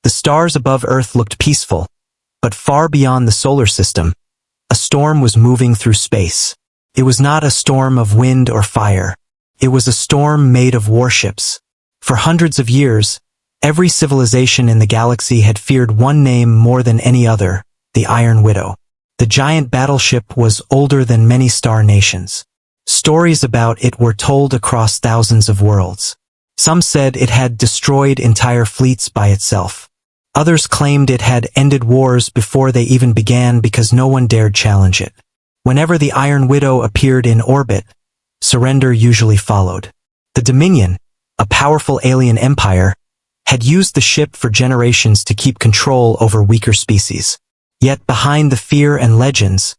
The stars above Earth looked peaceful, but far beyond the solar system, a storm was moving through space. It was not a storm of wind or fire. It was a storm made of warships. For hundreds of years, every civilization in the galaxy had feared one name more than any other, the Iron Widow. The giant battleship was older than many star nations. Stories about it were told across thousands of worlds. Some said it had destroyed entire fleets by itself. Others claimed it had ended wars before they even began because no one dared challenge it. Whenever the Iron Widow appeared in orbit, surrender usually followed. The Dominion, a powerful alien empire, had used the ship for generations to keep control over weaker species. Yet behind the fear and legends,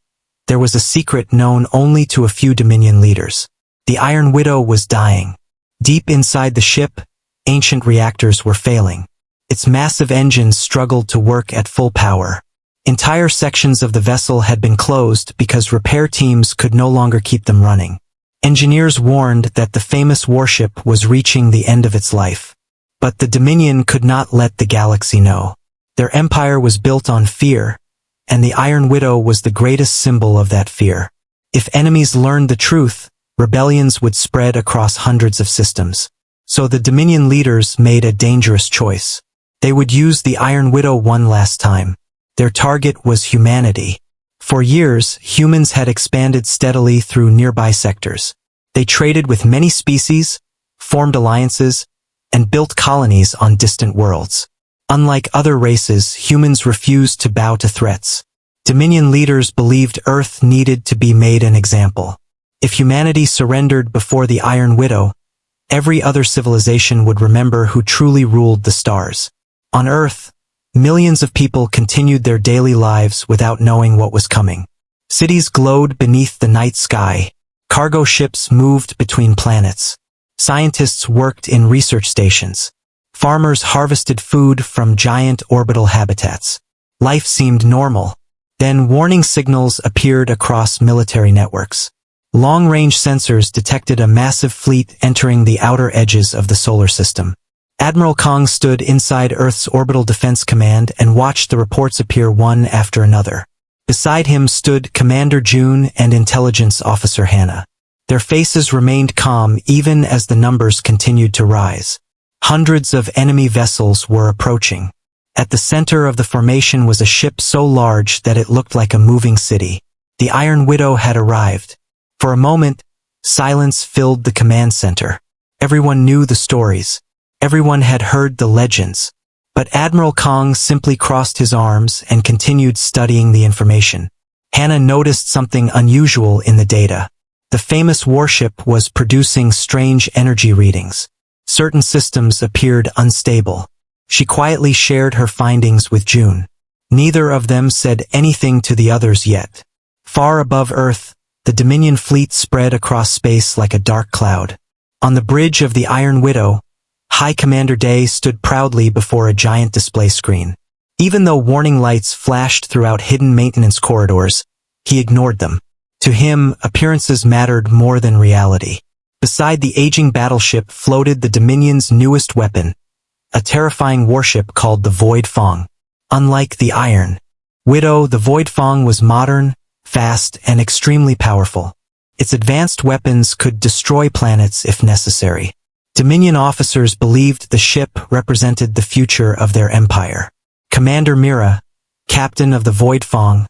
there was a secret known only to a few Dominion leaders. The Iron Widow was dying. Deep inside the ship, ancient reactors were failing. Its massive engines struggled to work at full power. Entire sections of the vessel had been closed because repair teams could no longer keep them running. Engineers warned that the famous warship was reaching the end of its life. But the Dominion could not let the galaxy know. Their empire was built on fear, and the Iron Widow was the greatest symbol of that fear. If enemies learned the truth, rebellions would spread across hundreds of systems. So the Dominion leaders made a dangerous choice. They would use the Iron Widow one last time. Their target was humanity. For years, humans had expanded steadily through nearby sectors. They traded with many species, formed alliances, and built colonies on distant worlds. Unlike other races, humans refused to bow to threats. Dominion leaders believed Earth needed to be made an example. If humanity surrendered before the Iron Widow, every other civilization would remember who truly ruled the stars. On Earth, millions of people continued their daily lives without knowing what was coming. Cities glowed beneath the night sky. Cargo ships moved between planets. Scientists worked in research stations. Farmers harvested food from giant orbital habitats. Life seemed normal. Then warning signals appeared across military networks. Long-range sensors detected a massive fleet entering the outer edges of the solar system. Admiral Kong stood inside Earth's Orbital Defense Command and watched the reports appear one after another. Beside him stood Commander June and Intelligence Officer Hannah. Their faces remained calm even as the numbers continued to rise. Hundreds of enemy vessels were approaching. At the center of the formation was a ship so large that it looked like a moving city. The Iron Widow had arrived. For a moment, silence filled the command center. Everyone knew the stories. Everyone had heard the legends. But Admiral Kong simply crossed his arms and continued studying the information. Hannah noticed something unusual in the data. The famous warship was producing strange energy readings. Certain systems appeared unstable. She quietly shared her findings with June. Neither of them said anything to the others yet. Far above Earth, the Dominion fleet spread across space like a dark cloud. On the bridge of the Iron Widow, High Commander Day stood proudly before a giant display screen. Even though warning lights flashed throughout hidden maintenance corridors, he ignored them. To him, appearances mattered more than reality. Beside the aging battleship floated the Dominion's newest weapon, a terrifying warship called the Void Fang. Unlike the Iron Widow, the Void Fang was modern, fast, and extremely powerful. Its advanced weapons could destroy planets if necessary. Dominion officers believed the ship represented the future of their empire. Commander Mira, captain of the Void Fang,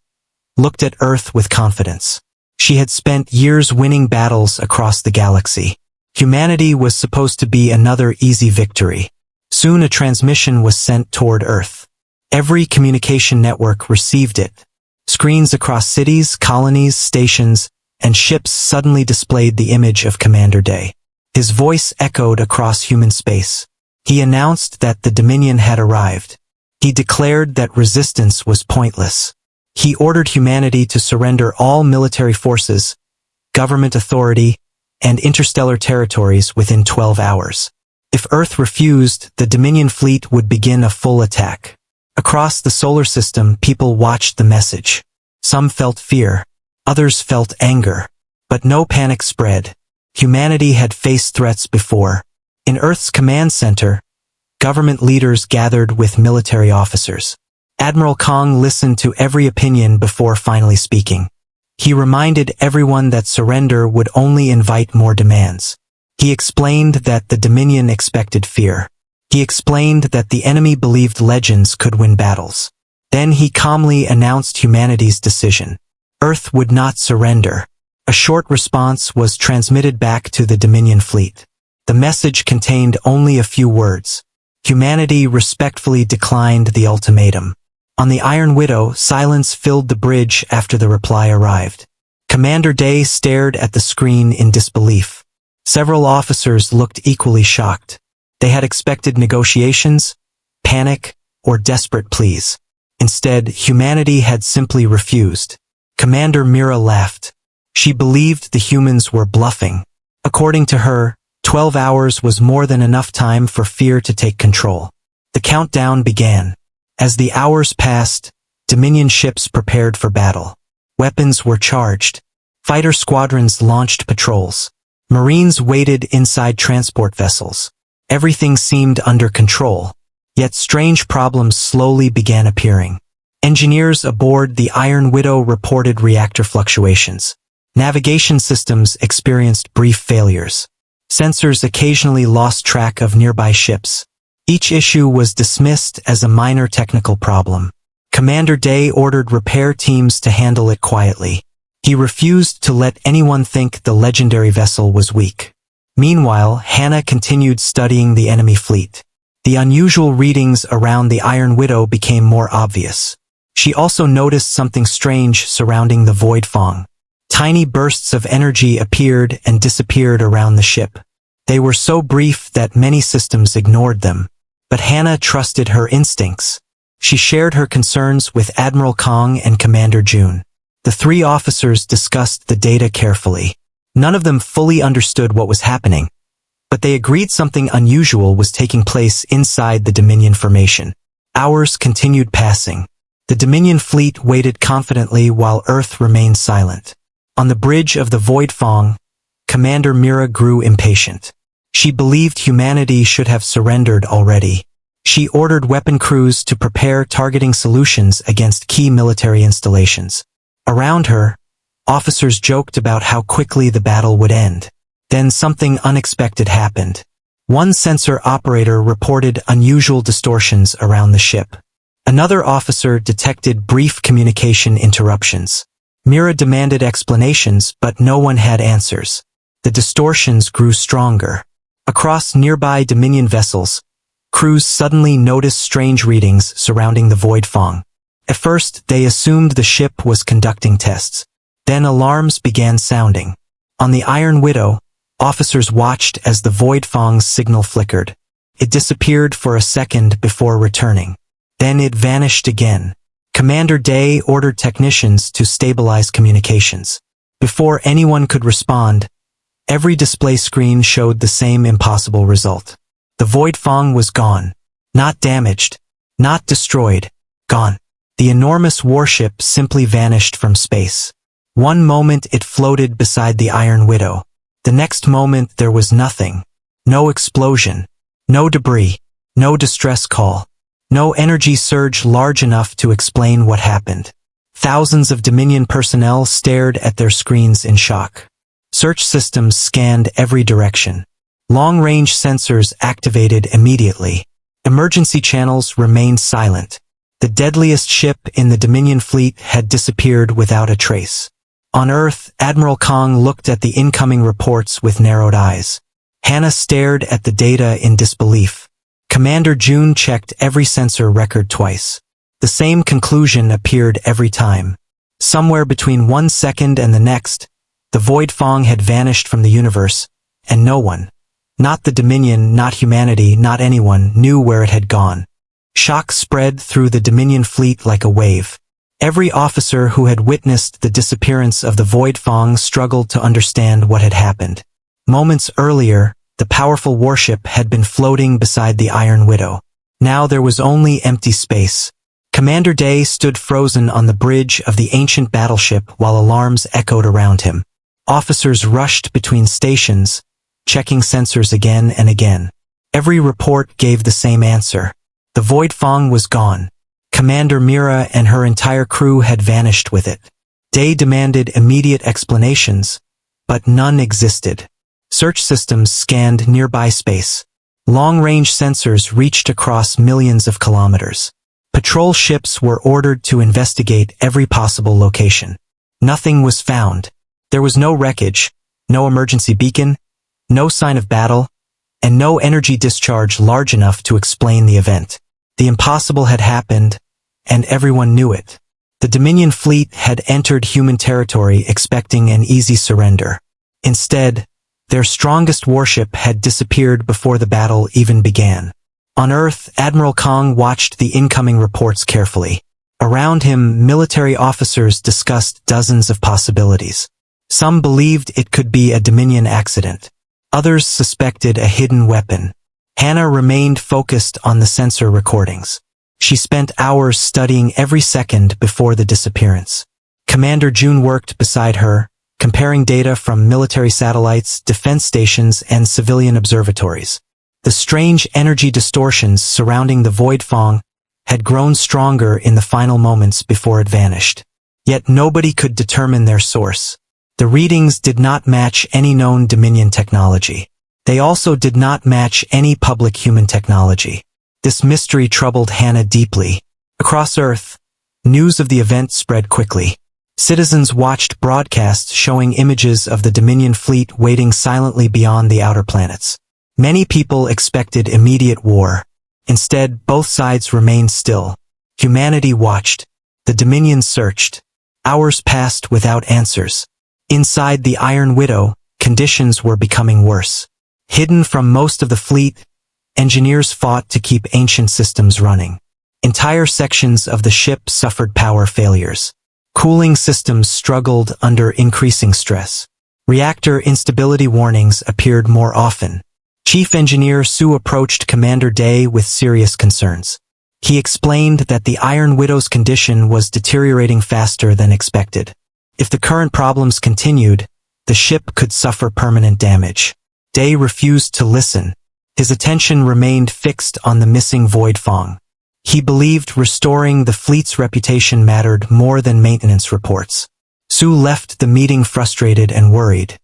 looked at Earth with confidence. She had spent years winning battles across the galaxy. Humanity was supposed to be another easy victory. Soon a transmission was sent toward Earth. Every communication network received it. Screens across cities, colonies, stations, and ships suddenly displayed the image of Commander Day. His voice echoed across human space. He announced that the Dominion had arrived. He declared that resistance was pointless. He ordered humanity to surrender all military forces, government authority, and interstellar territories within 12 hours. If Earth refused, the Dominion fleet would begin a full attack. Across the solar system, people watched the message. Some felt fear. Others felt anger. But no panic spread. Humanity had faced threats before. In Earth's command center, government leaders gathered with military officers. Admiral Kong listened to every opinion before finally speaking. He reminded everyone that surrender would only invite more demands. He explained that the Dominion expected fear. He explained that the enemy believed legends could win battles. Then he calmly announced humanity's decision. Earth would not surrender. A short response was transmitted back to the Dominion fleet. The message contained only a few words. Humanity respectfully declined the ultimatum. On the Iron Widow, silence filled the bridge after the reply arrived. Commander Day stared at the screen in disbelief. Several officers looked equally shocked. They had expected negotiations, panic, or desperate pleas. Instead, humanity had simply refused. Commander Mira laughed. She believed the humans were bluffing. According to her, 12 hours was more than enough time for fear to take control. The countdown began. As the hours passed, Dominion ships prepared for battle. Weapons were charged. Fighter squadrons launched patrols. Marines waited inside transport vessels. Everything seemed under control. Yet strange problems slowly began appearing. Engineers aboard the Iron Widow reported reactor fluctuations. Navigation systems experienced brief failures. Sensors occasionally lost track of nearby ships. Each issue was dismissed as a minor technical problem. Commander Day ordered repair teams to handle it quietly. He refused to let anyone think the legendary vessel was weak. Meanwhile, Hannah continued studying the enemy fleet. The unusual readings around the Iron Widow became more obvious. She also noticed something strange surrounding the Void Fang. Tiny bursts of energy appeared and disappeared around the ship. They were so brief that many systems ignored them. But Hannah trusted her instincts. She shared her concerns with Admiral Kong and Commander June. The three officers discussed the data carefully. None of them fully understood what was happening, but they agreed something unusual was taking place inside the Dominion formation. Hours continued passing. The Dominion fleet waited confidently while Earth remained silent. On the bridge of the Void Fang, Commander Mira grew impatient. She believed humanity should have surrendered already. She ordered weapon crews to prepare targeting solutions against key military installations. Around her, officers joked about how quickly the battle would end. Then something unexpected happened. One sensor operator reported unusual distortions around the ship. Another officer detected brief communication interruptions. Mira demanded explanations, but no one had answers. The distortions grew stronger. Across nearby Dominion vessels, crews suddenly noticed strange readings surrounding the Void Fang. At first, they assumed the ship was conducting tests. Then alarms began sounding. On the Iron Widow, officers watched as the Void Fang's signal flickered. It disappeared for a second before returning. Then it vanished again. Commander Day ordered technicians to stabilize communications. Before anyone could respond, every display screen showed the same impossible result. The Void Fang was gone. Not damaged. Not destroyed. Gone. The enormous warship simply vanished from space. One moment it floated beside the Iron Widow. The next moment there was nothing. No explosion. No debris. No distress call. No energy surge large enough to explain what happened. Thousands of Dominion personnel stared at their screens in shock. Search systems scanned every direction. Long-range sensors activated immediately. Emergency channels remained silent. The deadliest ship in the Dominion fleet had disappeared without a trace. On Earth, Admiral Kong looked at the incoming reports with narrowed eyes. Hannah stared at the data in disbelief. Commander June checked every sensor record twice. The same conclusion appeared every time. Somewhere between 1 second and the next, the Void Fang had vanished from the universe, and no one, not the Dominion, not humanity, not anyone, knew where it had gone. Shock spread through the Dominion fleet like a wave. Every officer who had witnessed the disappearance of the Void Fang struggled to understand what had happened. Moments earlier, the powerful warship had been floating beside the Iron Widow. Now there was only empty space. Commander Day stood frozen on the bridge of the ancient battleship while alarms echoed around him. Officers rushed between stations, checking sensors again and again. Every report gave the same answer. The Void Fang was gone. Commander Mira and her entire crew had vanished with it. Day demanded immediate explanations, but none existed. Search systems scanned nearby space. Long-range sensors reached across millions of kilometers. Patrol ships were ordered to investigate every possible location. Nothing was found. There was no wreckage, no emergency beacon, no sign of battle, and no energy discharge large enough to explain the event. The impossible had happened, and everyone knew it. The Dominion fleet had entered human territory expecting an easy surrender. Instead, their strongest warship had disappeared before the battle even began. On Earth, Admiral Kong watched the incoming reports carefully. Around him, military officers discussed dozens of possibilities. Some believed it could be a Dominion accident. Others suspected a hidden weapon. Hannah remained focused on the sensor recordings. She spent hours studying every second before the disappearance. Commander June worked beside her, comparing data from military satellites, defense stations, and civilian observatories. The strange energy distortions surrounding the Void Fang had grown stronger in the final moments before it vanished. Yet nobody could determine their source. The readings did not match any known Dominion technology. They also did not match any public human technology. This mystery troubled Hannah deeply. Across Earth, news of the event spread quickly. Citizens watched broadcasts showing images of the Dominion fleet waiting silently beyond the outer planets. Many people expected immediate war. Instead, both sides remained still. Humanity watched. The Dominion searched. Hours passed without answers. Inside the Iron Widow, conditions were becoming worse. Hidden from most of the fleet, engineers fought to keep ancient systems running. Entire sections of the ship suffered power failures. Cooling systems struggled under increasing stress. Reactor instability warnings appeared more often. Chief Engineer Su approached Commander Day with serious concerns. He explained that the Iron Widow's condition was deteriorating faster than expected. If the current problems continued, the ship could suffer permanent damage. Day refused to listen. His attention remained fixed on the missing Void Fang. He believed restoring the fleet's reputation mattered more than maintenance reports. Su left the meeting frustrated and worried.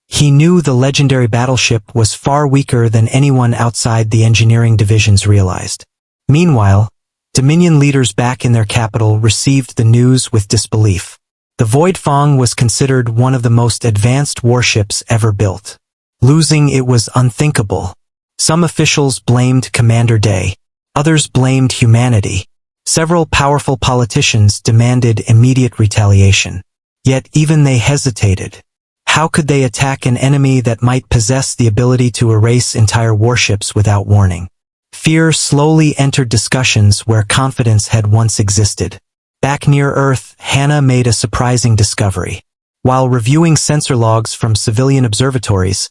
He knew the legendary battleship was far weaker than anyone outside the engineering divisions realized. Meanwhile, Dominion leaders back in their capital received the news with disbelief. The Void Fang was considered one of the most advanced warships ever built. Losing it was unthinkable. Some officials blamed Commander Day. Others blamed humanity. Several powerful politicians demanded immediate retaliation. Yet even they hesitated. How could they attack an enemy that might possess the ability to erase entire warships without warning? Fear slowly entered discussions where confidence had once existed. Back near Earth, Hannah made a surprising discovery. While reviewing sensor logs from civilian observatories,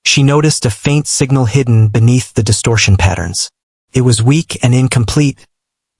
she noticed a faint signal hidden beneath the distortion patterns. It was weak and incomplete,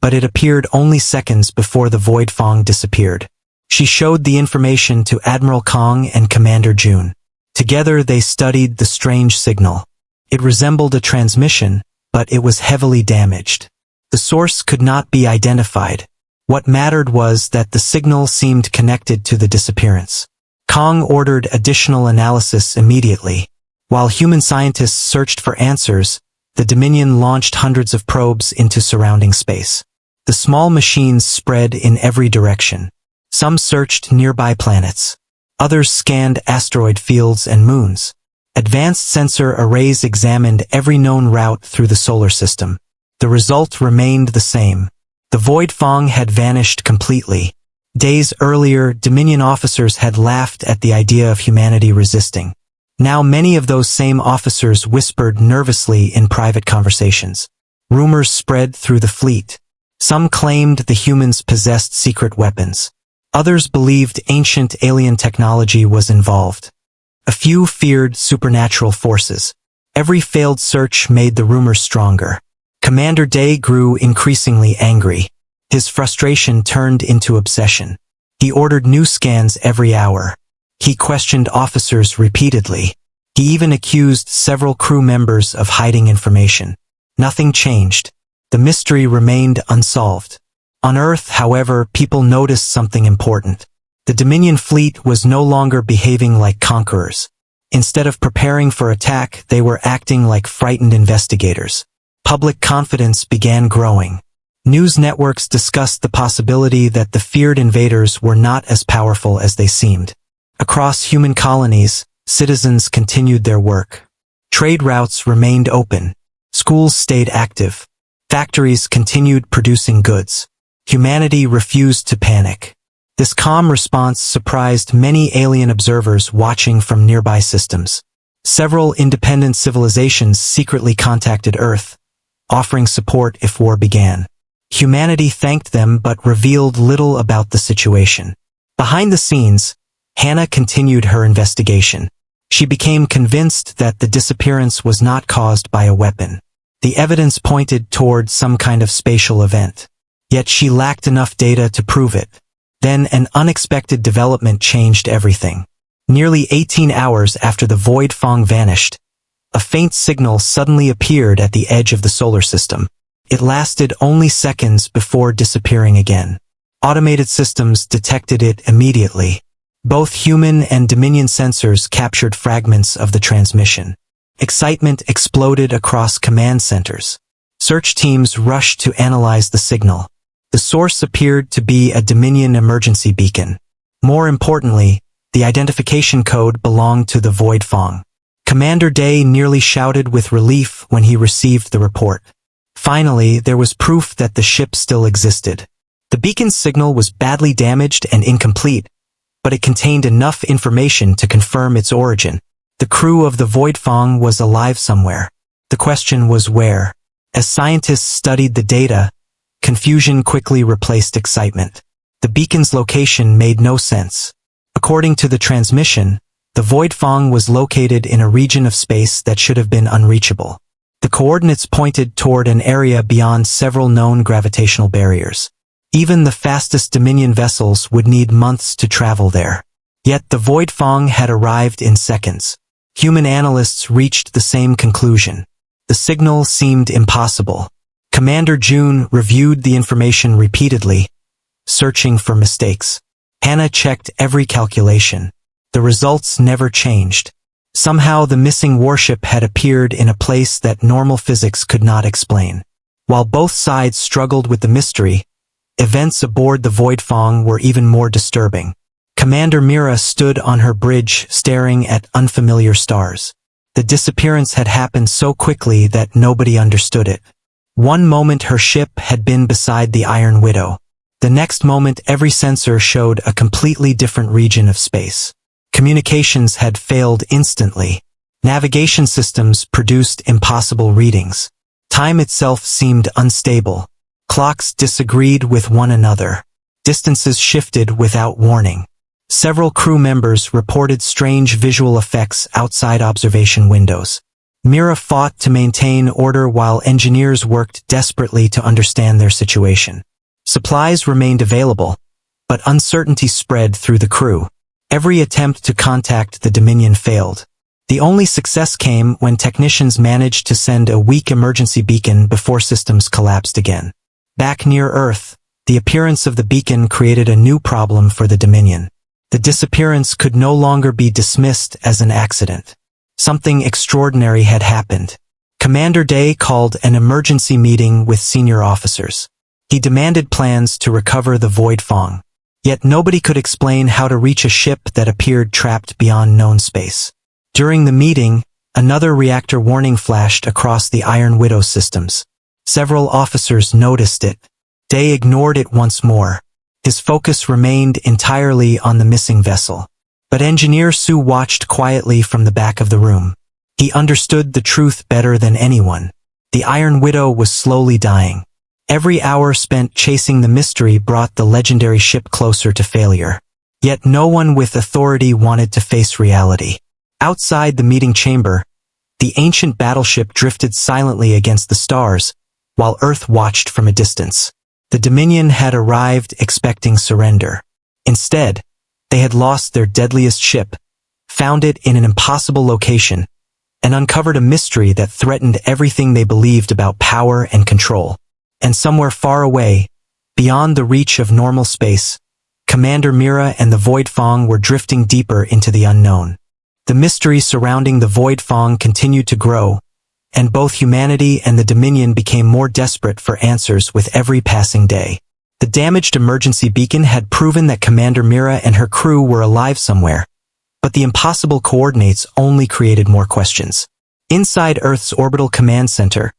but it appeared only seconds before the Void Fang disappeared. She showed the information to Admiral Kong and Commander June. Together they studied the strange signal. It resembled a transmission, but it was heavily damaged. The source could not be identified. What mattered was that the signal seemed connected to the disappearance. Kong ordered additional analysis immediately. While human scientists searched for answers, the Dominion launched hundreds of probes into surrounding space. The small machines spread in every direction. Some searched nearby planets. Others scanned asteroid fields and moons. Advanced sensor arrays examined every known route through the solar system. The result remained the same. The Void Fang had vanished completely. Days earlier, Dominion officers had laughed at the idea of humanity resisting. Now many of those same officers whispered nervously in private conversations. Rumors spread through the fleet. Some claimed the humans possessed secret weapons. Others believed ancient alien technology was involved. A few feared supernatural forces. Every failed search made the rumors stronger. Commander Day grew increasingly angry. His frustration turned into obsession. He ordered new scans every hour. He questioned officers repeatedly. He even accused several crew members of hiding information. Nothing changed. The mystery remained unsolved. On Earth, however, people noticed something important. The Dominion fleet was no longer behaving like conquerors. Instead of preparing for attack, they were acting like frightened investigators. Public confidence began growing. News networks discussed the possibility that the feared invaders were not as powerful as they seemed. Across human colonies, citizens continued their work. Trade routes remained open. Schools stayed active. Factories continued producing goods. Humanity refused to panic. This calm response surprised many alien observers watching from nearby systems. Several independent civilizations secretly contacted Earth, offering support if war began. Humanity thanked them but revealed little about the situation. Behind the scenes, Hannah continued her investigation. She became convinced that the disappearance was not caused by a weapon. The evidence pointed toward some kind of spatial event. Yet she lacked enough data to prove it. Then an unexpected development changed everything. Nearly 18 hours after the Void Fang vanished, a faint signal suddenly appeared at the edge of the solar system. It lasted only seconds before disappearing again. Automated systems detected it immediately. Both human and Dominion sensors captured fragments of the transmission. Excitement exploded across command centers. Search teams rushed to analyze the signal. The source appeared to be a Dominion emergency beacon. More importantly, the identification code belonged to the Void Fang. Commander Day nearly shouted with relief when he received the report. Finally, there was proof that the ship still existed. The beacon's signal was badly damaged and incomplete, but it contained enough information to confirm its origin. The crew of the Void Fang was alive somewhere. The question was where. As scientists studied the data, confusion quickly replaced excitement. The beacon's location made no sense. According to the transmission, the Void Fang was located in a region of space that should have been unreachable. The coordinates pointed toward an area beyond several known gravitational barriers. Even the fastest Dominion vessels would need months to travel there. Yet the Void Fang had arrived in seconds. Human analysts reached the same conclusion. The signal seemed impossible. Commander June reviewed the information repeatedly, searching for mistakes. Hannah checked every calculation. The results never changed. Somehow the missing warship had appeared in a place that normal physics could not explain. While both sides struggled with the mystery, events aboard the Void Fang were even more disturbing. Commander Mira stood on her bridge staring at unfamiliar stars. The disappearance had happened so quickly that nobody understood it. One moment her ship had been beside the Iron Widow. The next moment every sensor showed a completely different region of space. Communications had failed instantly. Navigation systems produced impossible readings. Time itself seemed unstable. Clocks disagreed with one another. Distances shifted without warning. Several crew members reported strange visual effects outside observation windows. Mira fought to maintain order while engineers worked desperately to understand their situation. Supplies remained available, but uncertainty spread through the crew. Every attempt to contact the Dominion failed. The only success came when technicians managed to send a weak emergency beacon before systems collapsed again. Back near Earth, the appearance of the beacon created a new problem for the Dominion. The disappearance could no longer be dismissed as an accident. Something extraordinary had happened. Commander Day called an emergency meeting with senior officers. He demanded plans to recover the Void Fang. Yet nobody could explain how to reach a ship that appeared trapped beyond known space. During the meeting, another reactor warning flashed across the Iron Widow systems. Several officers noticed it. Day ignored it once more. His focus remained entirely on the missing vessel. But Engineer Sue watched quietly from the back of the room. He understood the truth better than anyone. The Iron Widow was slowly dying. Every hour spent chasing the mystery brought the legendary ship closer to failure. Yet no one with authority wanted to face reality. Outside the meeting chamber, the ancient battleship drifted silently against the stars, while Earth watched from a distance. The Dominion had arrived expecting surrender. Instead, they had lost their deadliest ship, found it in an impossible location, and uncovered a mystery that threatened everything they believed about power and control. And somewhere far away, beyond the reach of normal space, Commander Mira and the Void Fang were drifting deeper into the unknown. The mystery surrounding the Void Fang continued to grow, and both humanity and the Dominion became more desperate for answers with every passing day. The damaged emergency beacon had proven that Commander Mira and her crew were alive somewhere, but the impossible coordinates only created more questions. Inside Earth's orbital command center,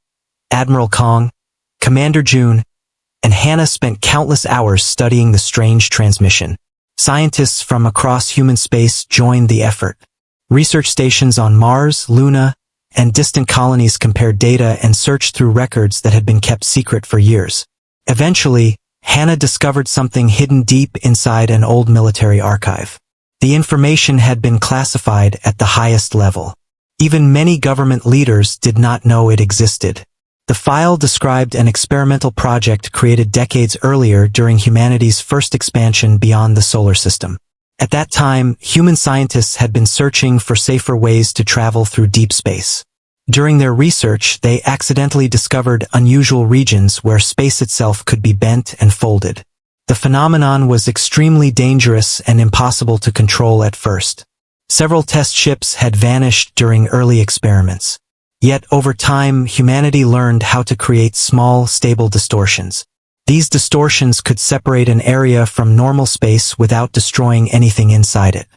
Admiral Kong, Commander June, and Hannah spent countless hours studying the strange transmission. Scientists from across human space joined the effort. Research stations on Mars, Luna, and distant colonies compared data and searched through records that had been kept secret for years. Eventually, Hannah discovered something hidden deep inside an old military archive. The information had been classified at the highest level. Even many government leaders did not know it existed. The file described an experimental project created decades earlier during humanity's first expansion beyond the solar system. At that time, human scientists had been searching for safer ways to travel through deep space. During their research, they accidentally discovered unusual regions where space itself could be bent and folded. The phenomenon was extremely dangerous and impossible to control at first. Several test ships had vanished during early experiments. Yet over time, humanity learned how to create small, stable distortions. These distortions could separate an area from normal space without destroying anything inside it.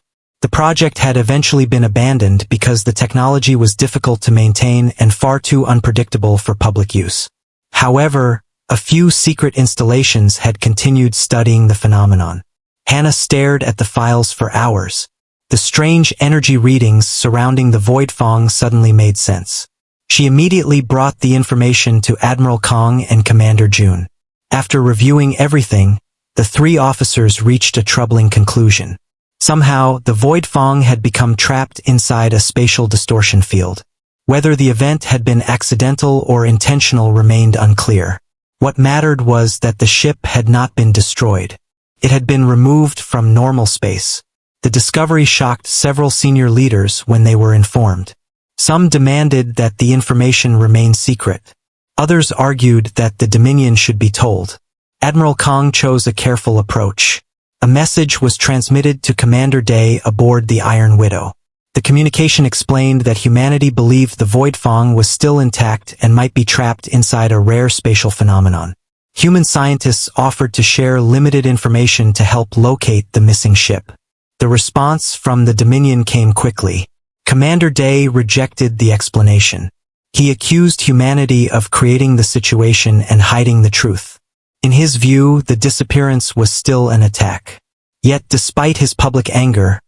The project had eventually been abandoned because the technology was difficult to maintain and far too unpredictable for public use. However, a few secret installations had continued studying the phenomenon. Hannah stared at the files for hours. The strange energy readings surrounding the Void Fang suddenly made sense. She immediately brought the information to Admiral Kong and Commander June. After reviewing everything, the three officers reached a troubling conclusion. Somehow, the Void Fang had become trapped inside a spatial distortion field. Whether the event had been accidental or intentional remained unclear. What mattered was that the ship had not been destroyed. It had been removed from normal space. The discovery shocked several senior leaders when they were informed. Some demanded that the information remain secret. Others argued that the Dominion should be told. Admiral Kong chose a careful approach. A message was transmitted to Commander Day aboard the Iron Widow. The communication explained that humanity believed the Void Fang was still intact and might be trapped inside a rare spatial phenomenon. Human scientists offered to share limited information to help locate the missing ship. The response from the Dominion came quickly. Commander Day rejected the explanation. He accused humanity of creating the situation and hiding the truth. In his view, the disappearance was still an attack. Yet despite his public anger,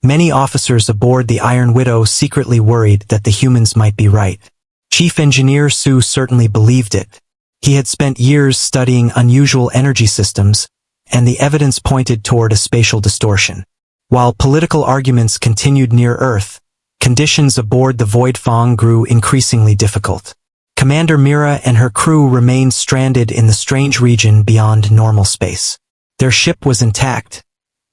many officers aboard the Iron Widow secretly worried that the humans might be right. Chief Engineer Su certainly believed it. He had spent years studying unusual energy systems, and the evidence pointed toward a spatial distortion. While political arguments continued near Earth, conditions aboard the Void Fang grew increasingly difficult. Commander Mira and her crew remained stranded in the strange region beyond normal space. Their ship was intact,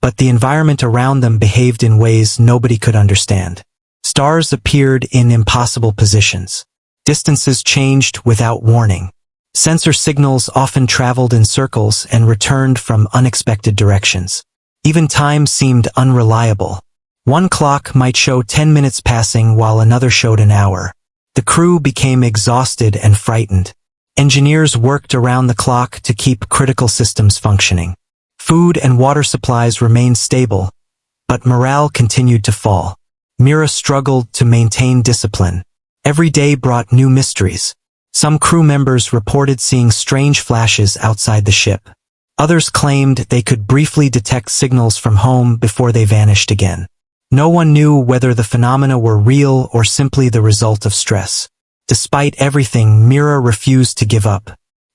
but the environment around them behaved in ways nobody could understand. Stars appeared in impossible positions. Distances changed without warning. Sensor signals often traveled in circles and returned from unexpected directions. Even time seemed unreliable. One clock might show 10 minutes passing while another showed an hour. The crew became exhausted and frightened. Engineers worked around the clock to keep critical systems functioning. Food and water supplies remained stable, but morale continued to fall. Mira struggled to maintain discipline. Every day brought new mysteries. Some crew members reported seeing strange flashes outside the ship. Others claimed they could briefly detect signals from home before they vanished again. No one knew whether the phenomena were real or simply the result of stress. Despite everything, Mira refused to give up.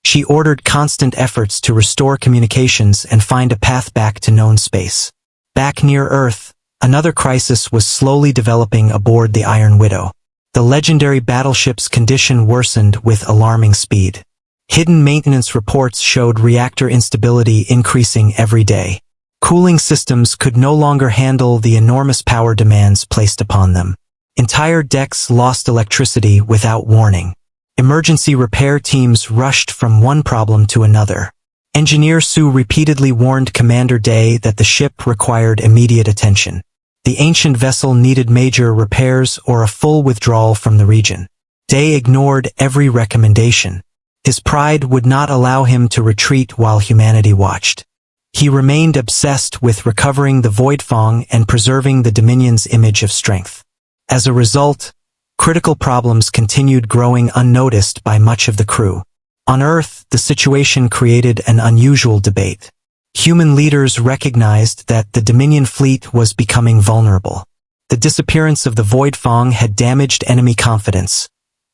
She ordered constant efforts to restore communications and find a path back to known space. Back near Earth, another crisis was slowly developing aboard the Iron Widow. The legendary battleship's condition worsened with alarming speed. Hidden maintenance reports showed reactor instability increasing every day. Cooling systems could no longer handle the enormous power demands placed upon them. Entire decks lost electricity without warning. Emergency repair teams rushed from one problem to another. Engineer Su repeatedly warned Commander Day that the ship required immediate attention. The ancient vessel needed major repairs or a full withdrawal from the region. Day ignored every recommendation. His pride would not allow him to retreat while humanity watched. He remained obsessed with recovering the Void Fang and preserving the Dominion's image of strength. As a result, critical problems continued growing unnoticed by much of the crew. On Earth, the situation created an unusual debate. Human leaders recognized that the Dominion fleet was becoming vulnerable. The disappearance of the Void Fang had damaged enemy confidence,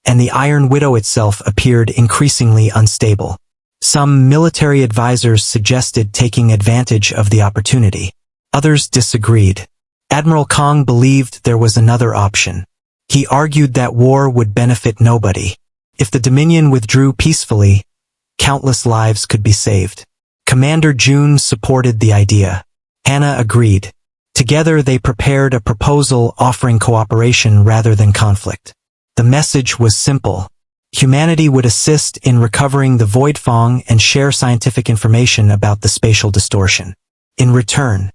and the Iron Widow itself appeared increasingly unstable. Some military advisors suggested taking advantage of the opportunity. Others disagreed. Admiral Kong believed there was another option. He argued that war would benefit nobody. If the Dominion withdrew peacefully, countless lives could be saved. Commander June supported the idea. Hannah agreed. Together they prepared a proposal offering cooperation rather than conflict. The message was simple. Humanity would assist in recovering the Void Fang and share scientific information about the spatial distortion. In return,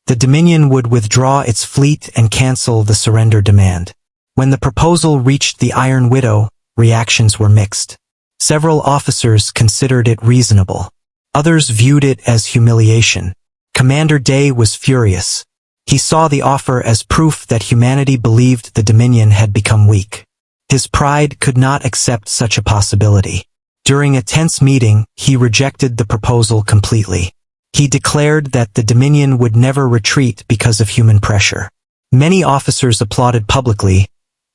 the Dominion would withdraw its fleet and cancel the surrender demand. When the proposal reached the Iron Widow, reactions were mixed. Several officers considered it reasonable. Others viewed it as humiliation. Commander Day was furious. He saw the offer as proof that humanity believed the Dominion had become weak. His pride could not accept such a possibility. During a tense meeting, he rejected the proposal completely. He declared that the Dominion would never retreat because of human pressure. Many officers applauded publicly,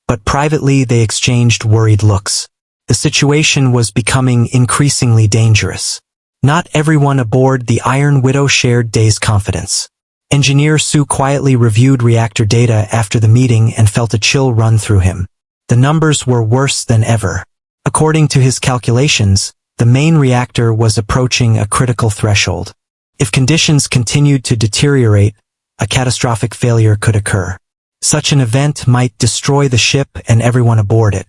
but privately they exchanged worried looks. The situation was becoming increasingly dangerous. Not everyone aboard the Iron Widow shared Day's confidence. Engineer Su quietly reviewed reactor data after the meeting and felt a chill run through him. The numbers were worse than ever. According to his calculations, the main reactor was approaching a critical threshold. If conditions continued to deteriorate, a catastrophic failure could occur. Such an event might destroy the ship and everyone aboard it.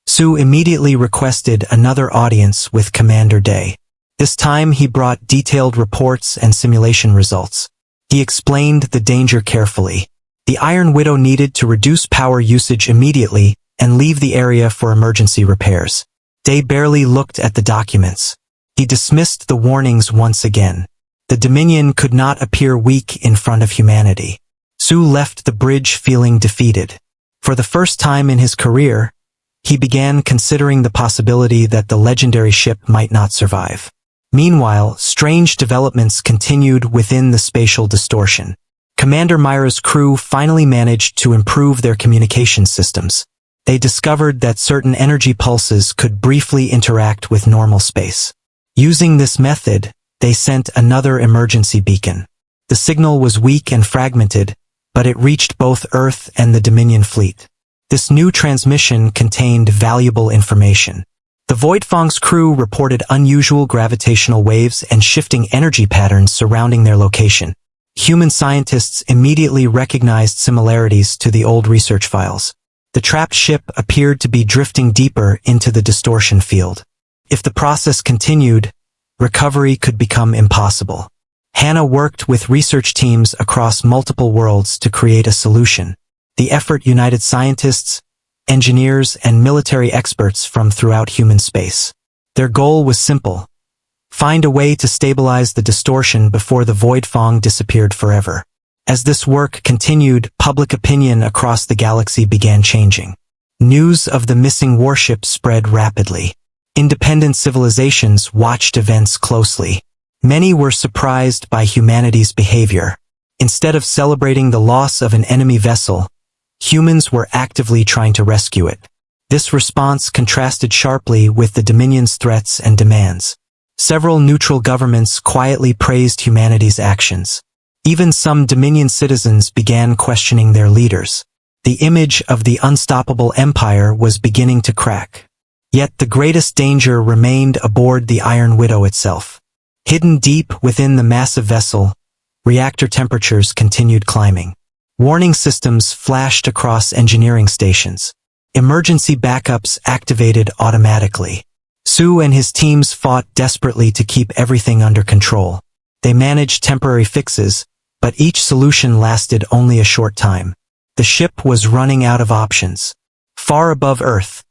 Su immediately requested another audience with Commander Day. This time he brought detailed reports and simulation results. He explained the danger carefully. The Iron Widow needed to reduce power usage immediately and leave the area for emergency repairs. Day barely looked at the documents. He dismissed the warnings once again. The Dominion could not appear weak in front of humanity. Su left the bridge feeling defeated. For the first time in his career, he began considering the possibility that the legendary ship might not survive. Meanwhile, strange developments continued within the spatial distortion. Commander Myra's crew finally managed to improve their communication systems. They discovered that certain energy pulses could briefly interact with normal space. Using this method, they sent another emergency beacon. The signal was weak and fragmented, but it reached both Earth and the Dominion fleet. This new transmission contained valuable information. The Void Fang's crew reported unusual gravitational waves and shifting energy patterns surrounding their location. Human scientists immediately recognized similarities to the old research files. The trapped ship appeared to be drifting deeper into the distortion field. If the process continued, recovery could become impossible. Hannah worked with research teams across multiple worlds to create a solution. The effort united scientists, engineers, and military experts from throughout human space. Their goal was simple: find a way to stabilize the distortion before the Void Fang disappeared forever. As this work continued, public opinion across the galaxy began changing. News of the missing warship spread rapidly. Independent civilizations watched events closely. Many were surprised by humanity's behavior. Instead of celebrating the loss of an enemy vessel, humans were actively trying to rescue it. This response contrasted sharply with the Dominion's threats and demands. Several neutral governments quietly praised humanity's actions. Even some Dominion citizens began questioning their leaders. The image of the unstoppable empire was beginning to crack. Yet the greatest danger remained aboard the Iron Widow itself. Hidden deep within the massive vessel reactor temperatures continued climbing. Warning systems flashed across engineering stations. Emergency backups activated automatically. Sue and his teams fought desperately to keep everything under control. They managed temporary fixes, but each solution lasted only a short time. The ship was running out of options. Far above Earth,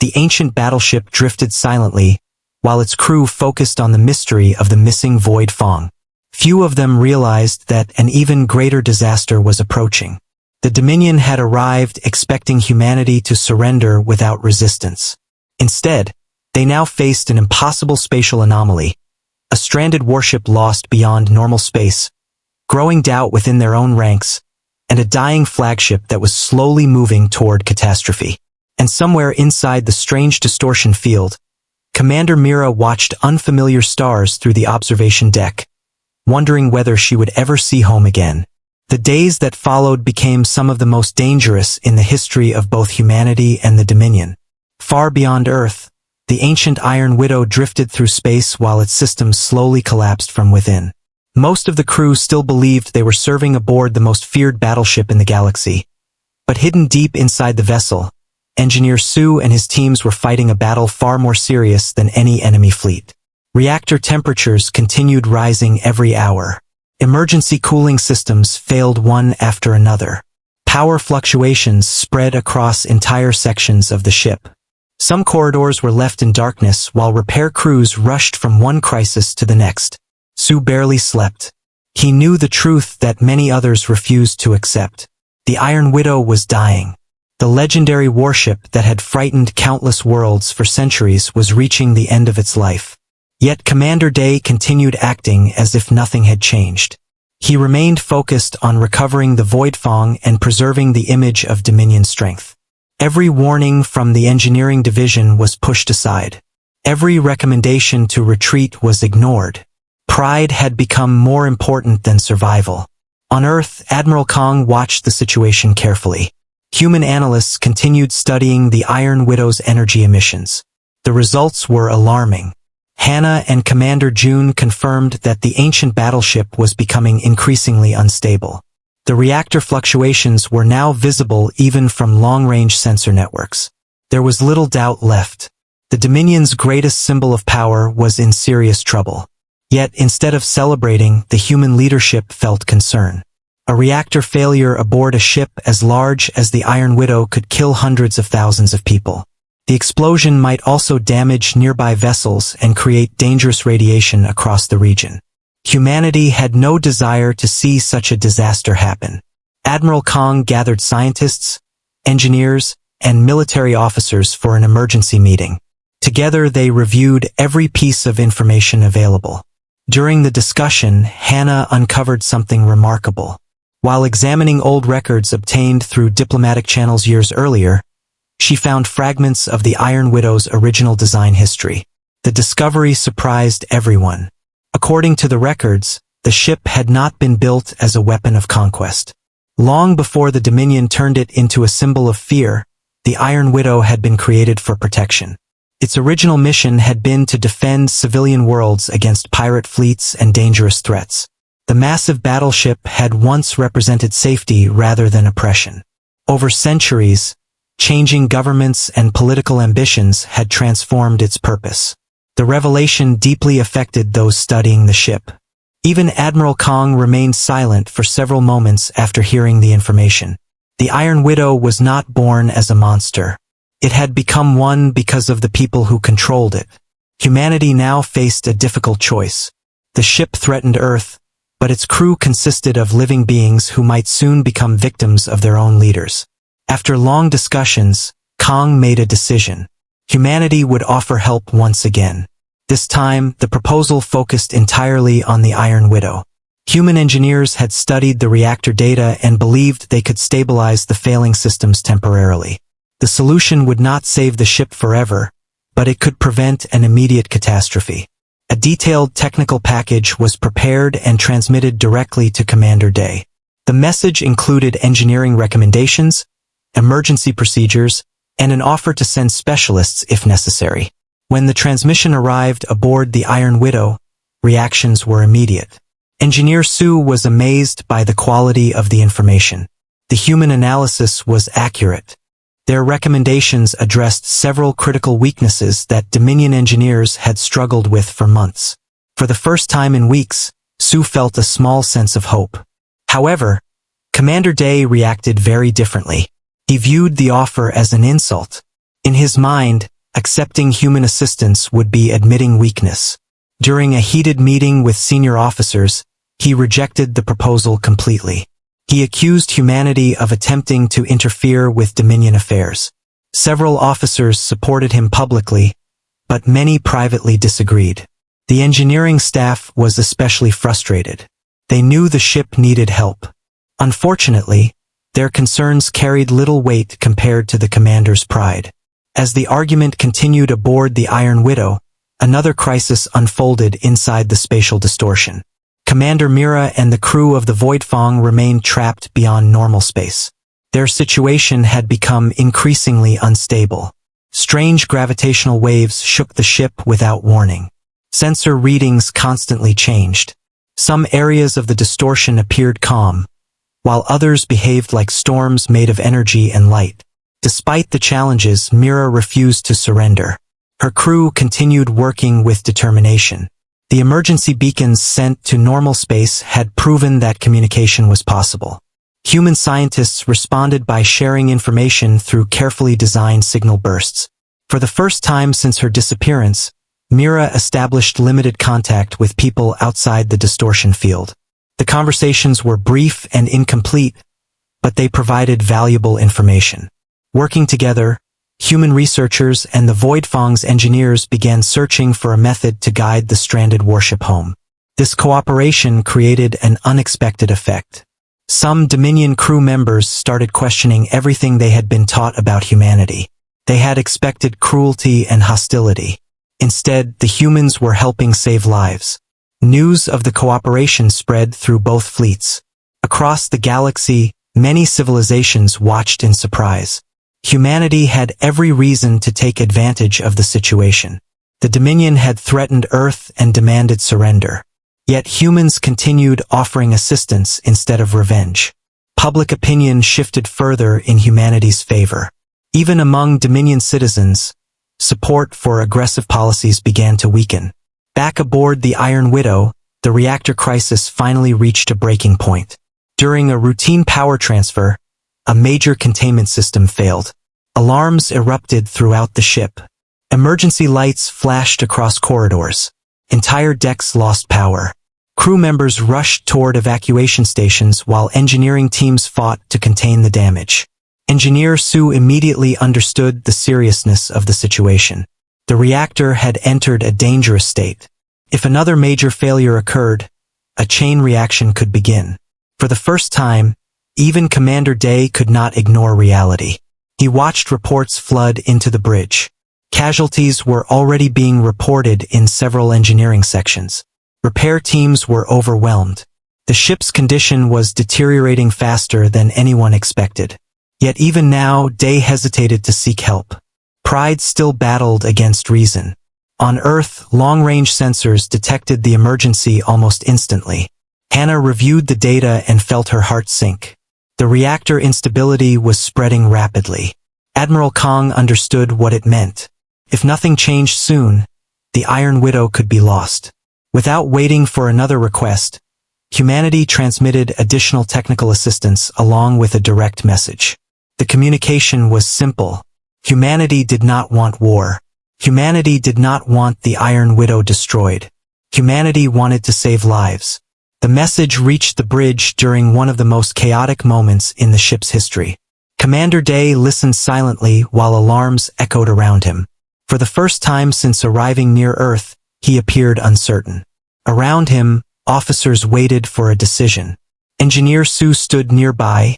the ancient battleship drifted silently, while its crew focused on the mystery of the missing Void Fang. Few of them realized that an even greater disaster was approaching. The Dominion had arrived expecting humanity to surrender without resistance. Instead, they now faced an impossible spatial anomaly, a stranded warship lost beyond normal space, growing doubt within their own ranks, and a dying flagship that was slowly moving toward catastrophe. And somewhere inside the strange distortion field, Commander Mira watched unfamiliar stars through the observation deck, wondering whether she would ever see home again. The days that followed became some of the most dangerous in the history of both humanity and the Dominion. Far beyond Earth, the ancient Iron Widow drifted through space while its systems slowly collapsed from within. Most of the crew still believed they were serving aboard the most feared battleship in the galaxy. But hidden deep inside the vessel, Engineer Sue and his teams were fighting a battle far more serious than any enemy fleet. Reactor temperatures continued rising every hour. Emergency cooling systems failed one after another. Power fluctuations spread across entire sections of the ship. Some corridors were left in darkness while repair crews rushed from one crisis to the next. Sue barely slept. He knew the truth that many others refused to accept. The Iron Widow was dying. The legendary warship that had frightened countless worlds for centuries was reaching the end of its life. Yet Commander Day continued acting as if nothing had changed. He remained focused on recovering the Void Fang and preserving the image of Dominion strength. Every warning from the engineering division was pushed aside. Every recommendation to retreat was ignored. Pride had become more important than survival. On Earth, Admiral Kong watched the situation carefully. Human analysts continued studying the Iron Widow's energy emissions. The results were alarming. Hannah and Commander June confirmed that the ancient battleship was becoming increasingly unstable. The reactor fluctuations were now visible even from long-range sensor networks. There was little doubt left. The Dominion's greatest symbol of power was in serious trouble. Yet, instead of celebrating, the human leadership felt concern. A reactor failure aboard a ship as large as the Iron Widow could kill hundreds of thousands of people. The explosion might also damage nearby vessels and create dangerous radiation across the region. Humanity had no desire to see such a disaster happen. Admiral Kong gathered scientists, engineers, and military officers for an emergency meeting. Together they reviewed every piece of information available. During the discussion, Hannah uncovered something remarkable. While examining old records obtained through diplomatic channels years earlier, she found fragments of the Iron Widow's original design history. The discovery surprised everyone. According to the records, the ship had not been built as a weapon of conquest. Long before the Dominion turned it into a symbol of fear, the Iron Widow had been created for protection. Its original mission had been to defend civilian worlds against pirate fleets and dangerous threats. The massive battleship had once represented safety rather than oppression. Over centuries, changing governments and political ambitions had transformed its purpose. The revelation deeply affected those studying the ship. Even Admiral Kong remained silent for several moments after hearing the information. The Iron Widow was not born as a monster. It had become one because of the people who controlled it. Humanity now faced a difficult choice. The ship threatened Earth, but its crew consisted of living beings who might soon become victims of their own leaders. After long discussions, Kong made a decision. Humanity would offer help once again. This time, the proposal focused entirely on the Iron Widow. Human engineers had studied the reactor data and believed they could stabilize the failing systems temporarily. The solution would not save the ship forever, but it could prevent an immediate catastrophe. A detailed technical package was prepared and transmitted directly to Commander Day. The message included engineering recommendations, emergency procedures, and an offer to send specialists if necessary. When the transmission arrived aboard the Iron Widow, reactions were immediate. Engineer Sue was amazed by the quality of the information. The human analysis was accurate. Their recommendations addressed several critical weaknesses that Dominion engineers had struggled with for months. For the first time in weeks, Sue felt a small sense of hope. However, Commander Day reacted very differently. He viewed the offer as an insult. In his mind, accepting human assistance would be admitting weakness. During a heated meeting with senior officers, he rejected the proposal completely. He accused humanity of attempting to interfere with Dominion affairs. Several officers supported him publicly, but many privately disagreed. The engineering staff was especially frustrated. They knew the ship needed help. Unfortunately, their concerns carried little weight compared to the commander's pride. As the argument continued aboard the Iron Widow, another crisis unfolded inside the spatial distortion. Commander Mira and the crew of the Void Fang remained trapped beyond normal space. Their situation had become increasingly unstable. Strange gravitational waves shook the ship without warning. Sensor readings constantly changed. Some areas of the distortion appeared calm, while others behaved like storms made of energy and light. Despite the challenges, Mira refused to surrender. Her crew continued working with determination. The emergency beacons sent to normal space had proven that communication was possible. Human scientists responded by sharing information through carefully designed signal bursts. For the first time since her disappearance, Mira established limited contact with people outside the distortion field. The conversations were brief and incomplete, but they provided valuable information. Working together, human researchers and the Void Fang's engineers began searching for a method to guide the stranded warship home. This cooperation created an unexpected effect. Some Dominion crew members started questioning everything they had been taught about humanity. They had expected cruelty and hostility. Instead, the humans were helping save lives. News of the cooperation spread through both fleets. Across the galaxy, many civilizations watched in surprise. Humanity had every reason to take advantage of the situation. The Dominion had threatened Earth and demanded surrender. Yet humans continued offering assistance instead of revenge. Public opinion shifted further in humanity's favor. Even among Dominion citizens, support for aggressive policies began to weaken. Back aboard the Iron Widow, the reactor crisis finally reached a breaking point. During a routine power transfer, a major containment system failed. Alarms erupted throughout the ship. Emergency lights flashed across corridors. Entire decks lost power. Crew members rushed toward evacuation stations while engineering teams fought to contain the damage. Engineer Sue immediately understood the seriousness of the situation. The reactor had entered a dangerous state. If another major failure occurred, a chain reaction could begin. For the first time, even Commander Day could not ignore reality. He watched reports flood into the bridge. Casualties were already being reported in several engineering sections. Repair teams were overwhelmed. The ship's condition was deteriorating faster than anyone expected. Yet even now, Day hesitated to seek help. Pride still battled against reason. On Earth, long-range sensors detected the emergency almost instantly. Hannah reviewed the data and felt her heart sink. The reactor instability was spreading rapidly. Admiral Kong understood what it meant. If nothing changed soon, the Iron Widow could be lost. Without waiting for another request, humanity transmitted additional technical assistance along with a direct message. The communication was simple. Humanity did not want war. Humanity did not want the Iron Widow destroyed. Humanity wanted to save lives. The message reached the bridge during one of the most chaotic moments in the ship's history. Commander Day listened silently while alarms echoed around him. For the first time since arriving near Earth, he appeared uncertain. Around him, officers waited for a decision. Engineer Sue stood nearby,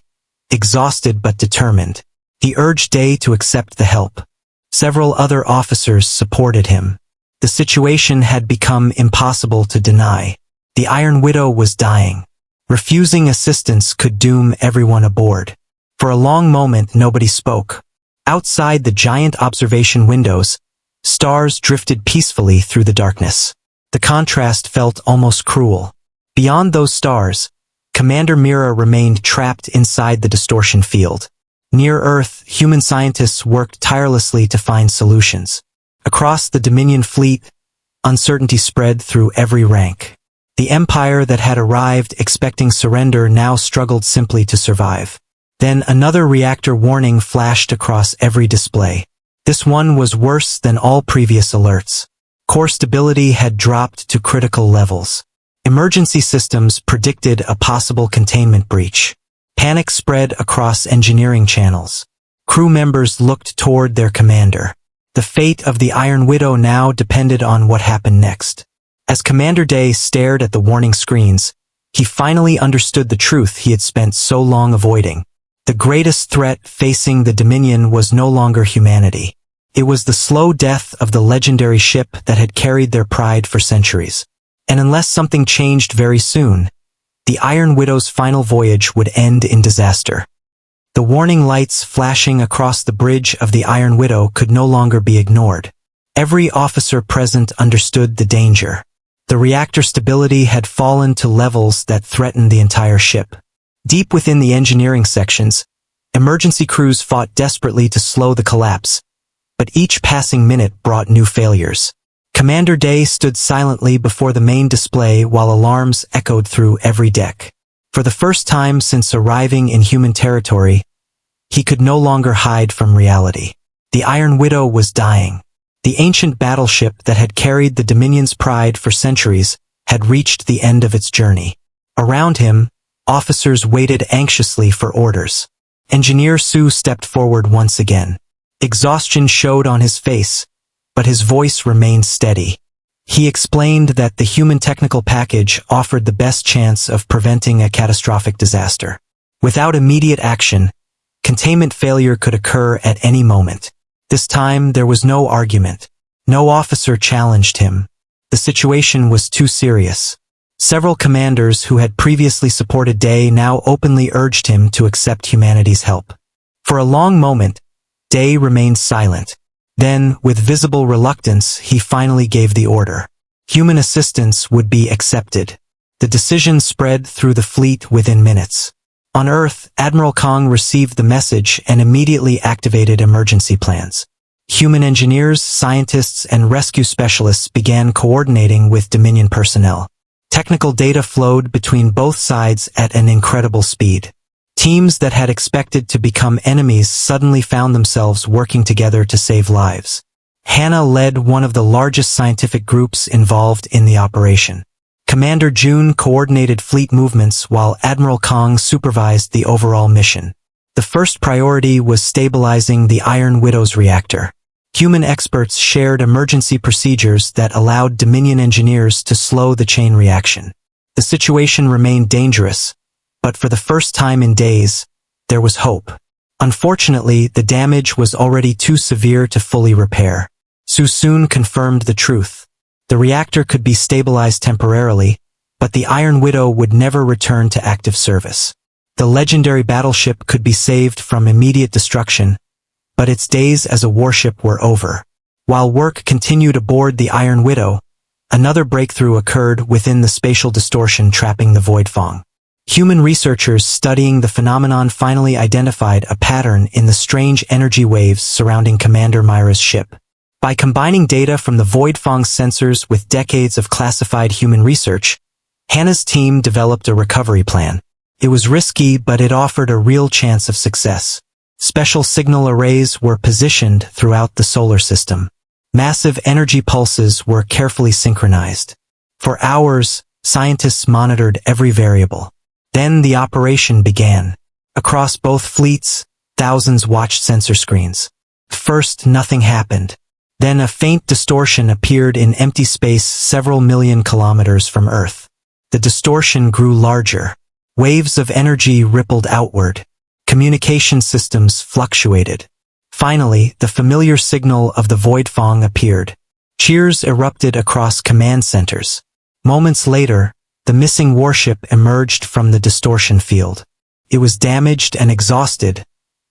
exhausted but determined. He urged Day to accept the help. Several other officers supported him. The situation had become impossible to deny. The Iron Widow was dying. Refusing assistance could doom everyone aboard. For a long moment, nobody spoke. Outside the giant observation windows, stars drifted peacefully through the darkness. The contrast felt almost cruel. Beyond those stars, Commander Mira remained trapped inside the distortion field. Near Earth, human scientists worked tirelessly to find solutions. Across the Dominion fleet, uncertainty spread through every rank. The empire that had arrived expecting surrender now struggled simply to survive. Then another reactor warning flashed across every display. This one was worse than all previous alerts. Core stability had dropped to critical levels. Emergency systems predicted a possible containment breach. Panic spread across engineering channels. Crew members looked toward their commander. The fate of the Iron Widow now depended on what happened next. As Commander Day stared at the warning screens, he finally understood the truth he had spent so long avoiding. The greatest threat facing the Dominion was no longer humanity. It was the slow death of the legendary ship that had carried their pride for centuries. And unless something changed very soon, the Iron Widow's final voyage would end in disaster. The warning lights flashing across the bridge of the Iron Widow could no longer be ignored. Every officer present understood the danger. The reactor stability had fallen to levels that threatened the entire ship. Deep within the engineering sections, emergency crews fought desperately to slow the collapse, but each passing minute brought new failures. Commander Day stood silently before the main display while alarms echoed through every deck. For the first time since arriving in human territory, he could no longer hide from reality. The Iron Widow was dying. The ancient battleship that had carried the Dominion's pride for centuries had reached the end of its journey. Around him, officers waited anxiously for orders. Engineer Sue stepped forward once again. Exhaustion showed on his face, but his voice remained steady. He explained that the human technical package offered the best chance of preventing a catastrophic disaster. Without immediate action, containment failure could occur at any moment. This time there was no argument. No officer challenged him. The situation was too serious. Several commanders who had previously supported Day now openly urged him to accept humanity's help. For a long moment, Day remained silent. Then, with visible reluctance, he finally gave the order. Human assistance would be accepted. The decision spread through the fleet within minutes. On Earth, Admiral Kong received the message and immediately activated emergency plans. Human engineers, scientists, and rescue specialists began coordinating with Dominion personnel. Technical data flowed between both sides at an incredible speed. Teams that had expected to become enemies suddenly found themselves working together to save lives. Hannah led one of the largest scientific groups involved in the operation. Commander June coordinated fleet movements while Admiral Kong supervised the overall mission. The first priority was stabilizing the Iron Widow's reactor. Human experts shared emergency procedures that allowed Dominion engineers to slow the chain reaction. The situation remained dangerous, but for the first time in days, there was hope. Unfortunately, the damage was already too severe to fully repair. Sue soon confirmed the truth. The reactor could be stabilized temporarily, but the Iron Widow would never return to active service. The legendary battleship could be saved from immediate destruction, but its days as a warship were over. While work continued aboard the Iron Widow, another breakthrough occurred within the spatial distortion trapping the Void Fang. Human researchers studying the phenomenon finally identified a pattern in the strange energy waves surrounding Commander Myra's ship. By combining data from the Void Fang sensors with decades of classified human research, Hannah's team developed a recovery plan. It was risky, but it offered a real chance of success. Special signal arrays were positioned throughout the solar system. Massive energy pulses were carefully synchronized. For hours, scientists monitored every variable. Then the operation began. Across both fleets, thousands watched sensor screens. First, nothing happened. Then a faint distortion appeared in empty space several million kilometers from Earth. The distortion grew larger. Waves of energy rippled outward. Communication systems fluctuated. Finally, the familiar signal of the Void Fang appeared. Cheers erupted across command centers. Moments later, the missing warship emerged from the distortion field. It was damaged and exhausted,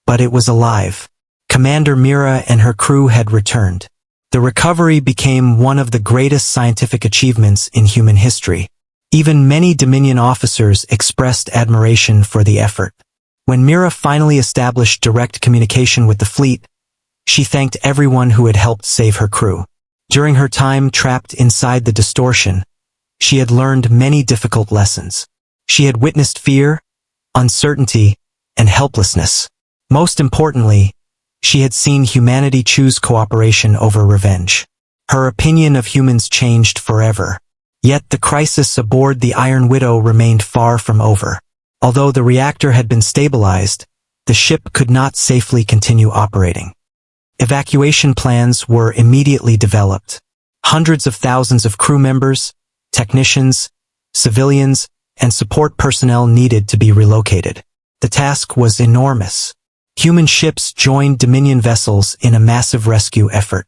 but it was alive. Commander Mira and her crew had returned. The recovery became one of the greatest scientific achievements in human history. Even many Dominion officers expressed admiration for the effort. When Mira finally established direct communication with the fleet, she thanked everyone who had helped save her crew. During her time trapped inside the distortion, she had learned many difficult lessons. She had witnessed fear, uncertainty, and helplessness. Most importantly, she had seen humanity choose cooperation over revenge. Her opinion of humans changed forever. Yet the crisis aboard the Iron Widow remained far from over. Although the reactor had been stabilized, the ship could not safely continue operating. Evacuation plans were immediately developed. Hundreds of thousands of crew members, technicians, civilians, and support personnel needed to be relocated. The task was enormous. Human ships joined Dominion vessels in a massive rescue effort.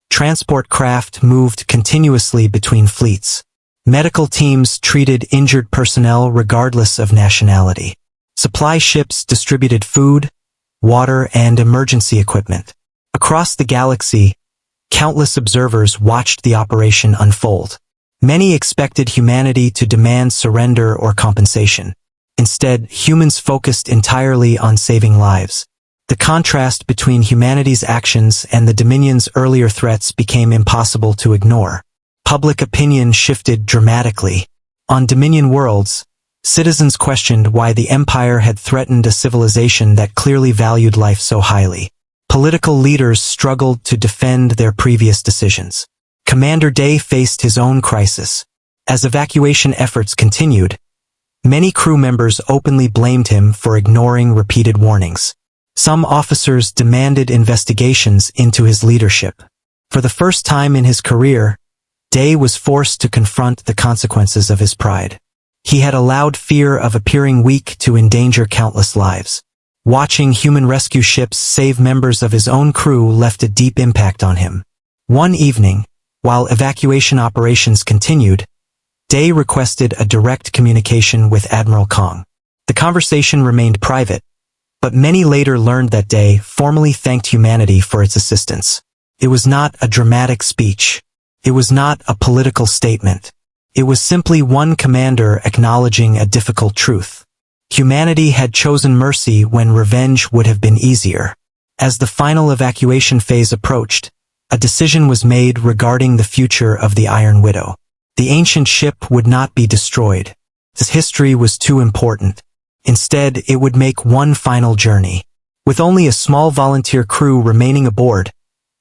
Transport craft moved continuously between fleets. Medical teams treated injured personnel regardless of nationality. Supply ships distributed food, water, and emergency equipment. Across the galaxy, countless observers watched the operation unfold. Many expected humanity to demand surrender or compensation. Instead, humans focused entirely on saving lives. The contrast between humanity's actions and the Dominion's earlier threats became impossible to ignore. Public opinion shifted dramatically. On Dominion worlds, citizens questioned why the Empire had threatened a civilization that clearly valued life so highly. Political leaders struggled to defend their previous decisions. Commander Day faced his own crisis. As evacuation efforts continued, many crew members openly blamed him for ignoring repeated warnings. Some officers demanded investigations into his leadership. For the first time in his career, Day was forced to confront the consequences of his pride. He had allowed fear of appearing weak to endanger countless lives. Watching human rescue ships save members of his own crew left a deep impact on him. One evening, while evacuation operations continued, Day requested a direct communication with Admiral Kong. The conversation remained private, but many later learned that Day formally thanked humanity for its assistance. It was not a dramatic speech. It was not a political statement. It was simply one commander acknowledging a difficult truth. Humanity had chosen mercy when revenge would have been easier. As the final evacuation phase approached, a decision was made regarding the future of the Iron Widow. The ancient ship would not be destroyed. Its history was too important. Instead, it would make one final journey. With only a small volunteer crew remaining aboard,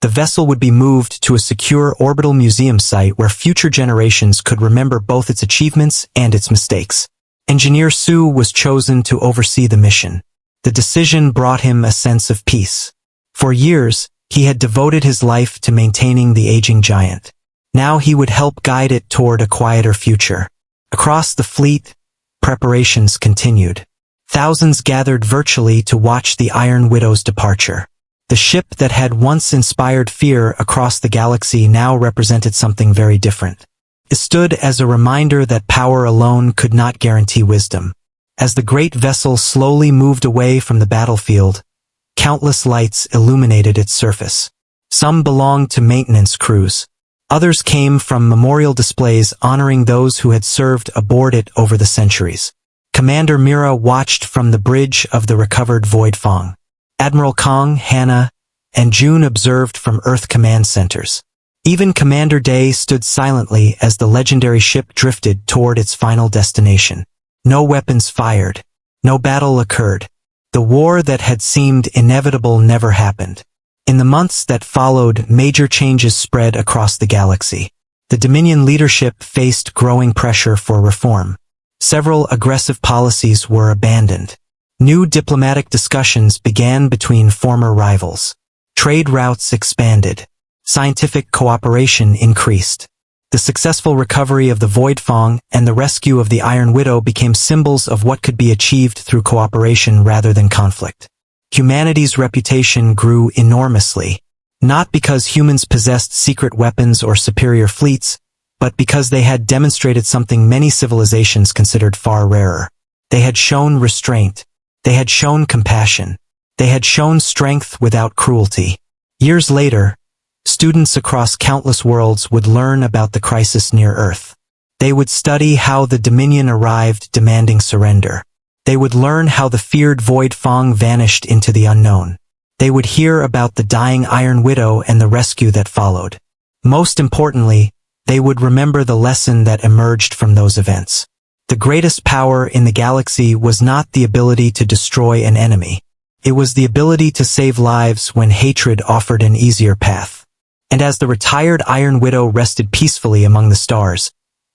the vessel would be moved to a secure orbital museum site where future generations could remember both its achievements and its mistakes. Engineer Su was chosen to oversee the mission. The decision brought him a sense of peace. For years, he had devoted his life to maintaining the aging giant. Now he would help guide it toward a quieter future. Across the fleet, preparations continued. Thousands gathered virtually to watch the Iron Widow's departure. The ship that had once inspired fear across the galaxy now represented something very different. It stood as a reminder that power alone could not guarantee wisdom. As the great vessel slowly moved away from the battlefield, countless lights illuminated its surface. Some belonged to maintenance crews. Others came from memorial displays honoring those who had served aboard it over the centuries. Commander Mira watched from the bridge of the recovered Void Fang. Admiral Kong, Hannah, and June observed from Earth command centers. Even Commander Day stood silently as the legendary ship drifted toward its final destination. No weapons fired. No battle occurred. The war that had seemed inevitable never happened. In the months that followed, major changes spread across the galaxy. The Dominion leadership faced growing pressure for reform. Several aggressive policies were abandoned. New diplomatic discussions began between former rivals. Trade routes expanded. Scientific cooperation increased. The successful recovery of the Void Fang and the rescue of the Iron Widow became symbols of what could be achieved through cooperation rather than conflict. Humanity's reputation grew enormously, not because humans possessed secret weapons or superior fleets, but because they had demonstrated something many civilizations considered far rarer. They had shown restraint. They had shown compassion. They had shown strength without cruelty. Years later, students across countless worlds would learn about the crisis near Earth. They would study how the Dominion arrived demanding surrender. They would learn how the feared Void Fang vanished into the unknown. They would hear about the dying Iron Widow and the rescue that followed. Most importantly, they would remember the lesson that emerged from those events. The greatest power in the galaxy was not the ability to destroy an enemy. It was the ability to save lives when hatred offered an easier path. And as the retired Iron Widow rested peacefully among the stars,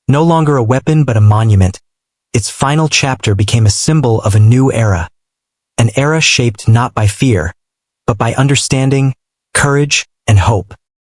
no longer a weapon but a monument, its final chapter became a symbol of a new era. An era shaped not by fear, but by understanding, courage, and hope.